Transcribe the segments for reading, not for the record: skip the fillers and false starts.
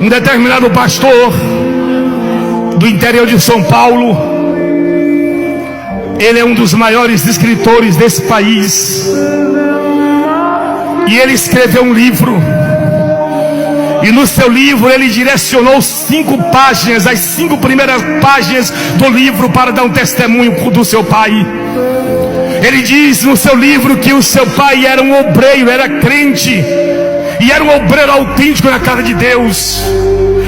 Um determinado pastor do interior de São Paulo, ele é um dos maiores escritores desse país, e ele escreveu um livro. E no seu livro ele direcionou 5 páginas, as 5 primeiras páginas do livro, para dar um testemunho do seu pai. Ele diz no seu livro que o seu pai era um obreiro, era crente, e era um obreiro autêntico na casa de Deus.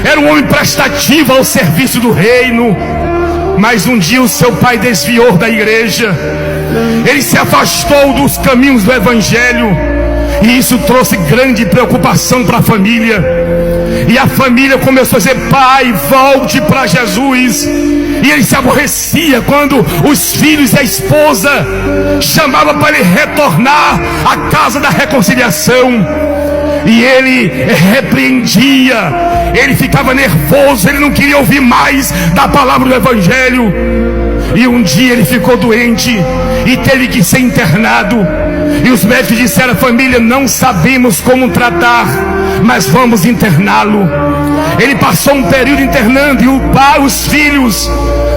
Era um homem prestativo ao serviço do reino. Mas um dia o seu pai desviou da igreja. Ele se afastou dos caminhos do evangelho, e isso trouxe grande preocupação para a família. E a família começou a dizer: pai, volte para Jesus. E ele se aborrecia quando os filhos e a esposa chamavam para ele retornar à casa da reconciliação. E ele repreendia, ele ficava nervoso, ele não queria ouvir mais da palavra do evangelho. E um dia ele ficou doente e teve que ser internado. E os médicos disseram à família: não sabemos como tratar, mas vamos interná-lo. Ele passou um período internando, e o pai, os filhos,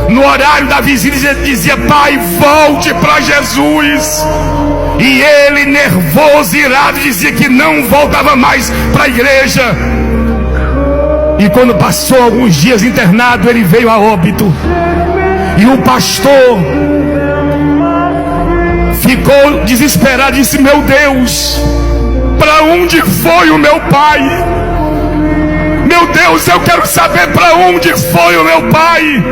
no horário da visita, dizia: pai, volte para Jesus. E ele, nervoso, irado, dizia que não voltava mais para a igreja. E quando passou alguns dias internado, ele veio a óbito. E o pastor ficou desesperado e disse: meu Deus, para onde foi o meu pai? Meu Deus, eu quero saber para onde foi o meu pai.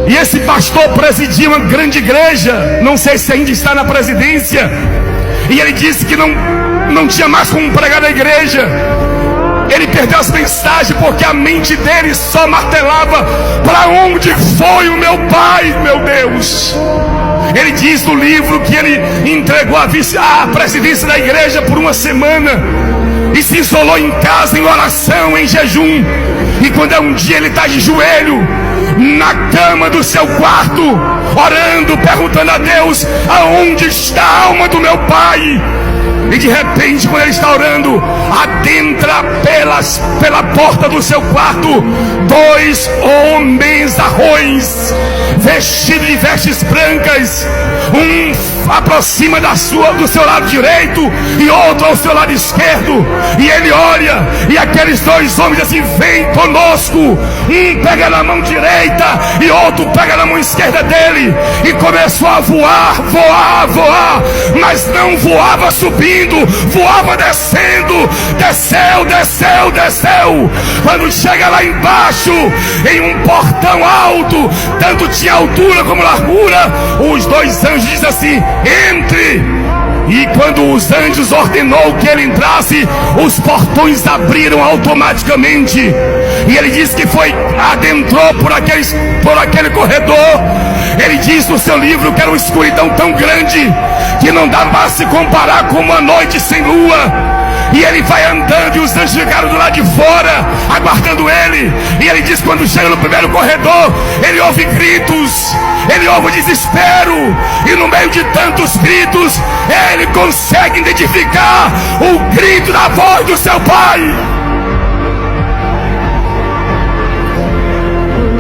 E esse pastor presidia uma grande igreja, não sei se ainda está na presidência. E ele disse que não tinha mais como pregar na igreja. Ele perdeu as mensagens porque a mente dele só martelava: para onde foi o meu pai, meu Deus? Ele diz no livro que ele entregou a presidência da igreja por uma semana e se isolou em casa, em oração, em jejum. E quando é um dia, ele está de joelho na cama do seu quarto, orando, perguntando a Deus: aonde está a alma do meu pai? E de repente, quando ele está orando, adentra pela porta do seu quarto 2 homens arrões, vestidos de vestes brancas. Um aproxima do seu lado direito e outro ao seu lado esquerdo. E ele olha, e aqueles 2 homens assim: vem conosco. Um pega na mão direita e outro pega na mão esquerda dele. E começou a voar, mas não voava subindo, voava descendo. Desceu. Quando chega lá embaixo, em um portão alto, tanto tinha altura como largura, os 2 anjos dizem assim: entre. E quando os anjos ordenou que ele entrasse, os portões abriram automaticamente. E ele disse que adentrou por aquele corredor. Ele diz no seu livro que era uma escuridão tão grande que não dá para se comparar com uma noite sem lua. E ele vai andando, e os anjos ficaram do lado de fora aguardando ele. E ele diz que quando chega no primeiro corredor, ele ouve gritos, ele ouve desespero. E no meio de tantos gritos, ele consegue identificar o grito da voz do seu pai.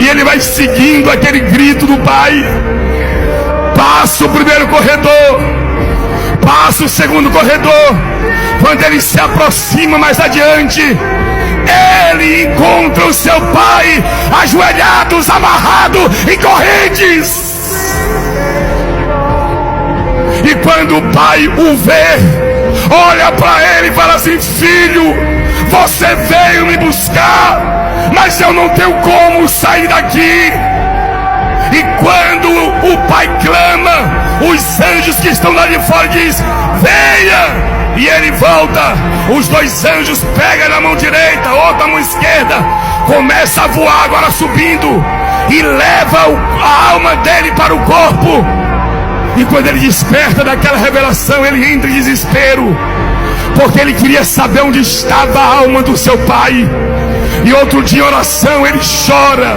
E ele vai seguindo aquele grito do pai. Passa o primeiro corredor, passa o segundo corredor. Quando ele se aproxima mais adiante, ele encontra o seu pai ajoelhados, amarrado em correntes. E quando o pai o vê, olha para ele e fala assim: filho, você veio me buscar, mas eu não tenho como sair daqui. E quando o pai clama, os anjos que estão lá de fora dizem: venha. E ele volta, os 2 anjos pegam na mão direita, outra na mão esquerda, começa a voar agora subindo, e leva a alma dele para o corpo. E quando ele desperta daquela revelação, ele entra em desespero, porque ele queria saber onde estava a alma do seu pai. E outro dia em oração ele chora,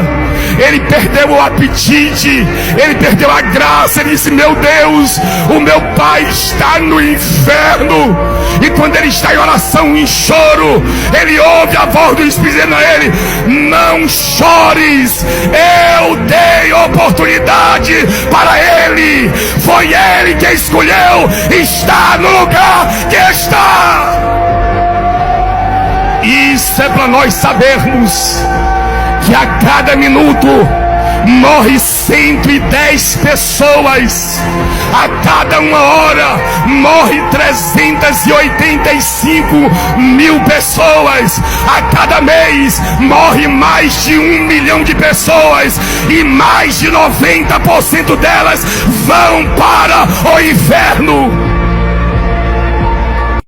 ele perdeu o apetite, ele perdeu a graça. Ele disse: meu Deus, o meu pai está no inferno. E quando ele está em oração, em choro, ele ouve a voz do Espírito dizendo a ele: não chores, eu dei oportunidade para ele, foi ele que escolheu estar no lugar que está. Isso é para nós sabermos que a cada minuto morre 110 pessoas, a cada uma hora morre 385 mil pessoas, a cada mês morre mais de 1 milhão de pessoas, e mais de 90% delas vão para o inferno.